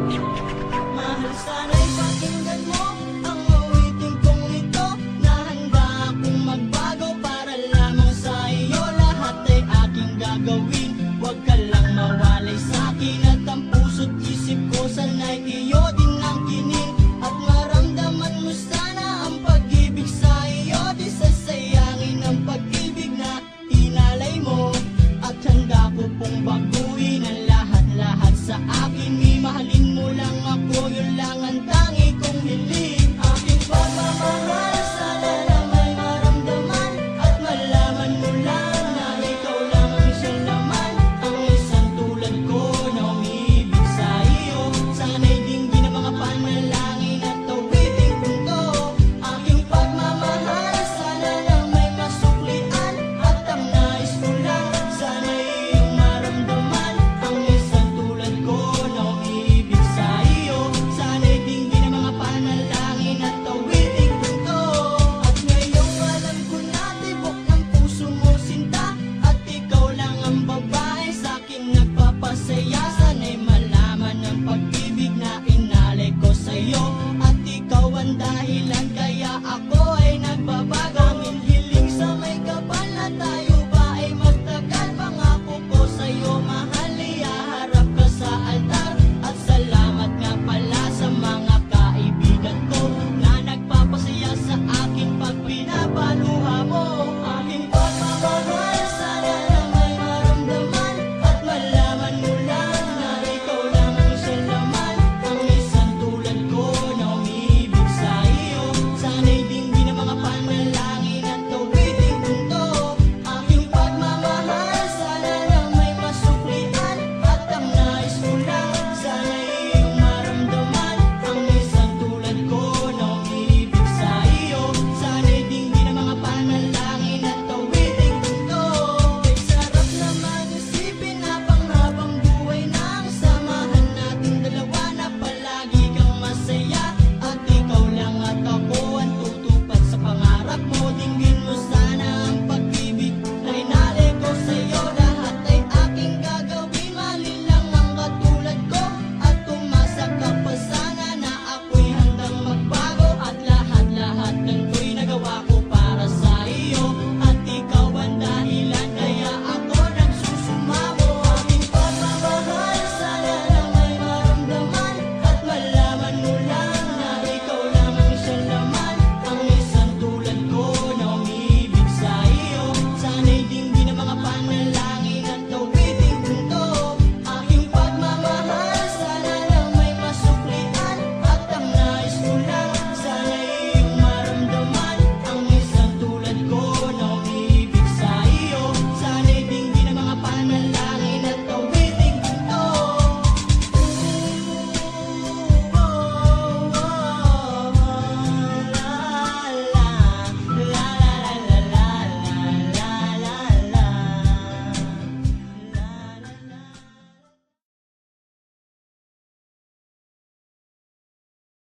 Mahal, sana'y pakinggan mo ang awitin kong ito, na handa akong magbago para lamang sa iyo. Lahat ay aking gagawin, huwag ka lang mawalay sa'kin. At ang puso't isip ko sana'y iyo din ang kinin. At maramdaman mo sana ang pag-ibig sa iyo. Di sasayangin ang pag-ibig na inalay mo. At handa ko pong baguhin ang lahat-lahat sa akin. Mahalin mo lang ako, yun lang ang tangi kong hiling. Aking pagmamahal, sana lang may maramdaman. At malaman mo lang na ikaw lang ang siyang laman. Ang isang tulad ko na umiibig sa iyo. Sana'y dinggin ang mga panalangin at awitin kong to. Aking pagmamahal, sana lang may masuklian. At ang nais ko lang, sana'y iyong maramdaman. Ang isang tulad ko na umiibig sa iyo. Sana'y dinggin ang mga panalangin at awitin kong to. At ngayong alam ko na tibok ng puso mo sinta. At ikaw lang ang babae sa'kin nagpapasaya.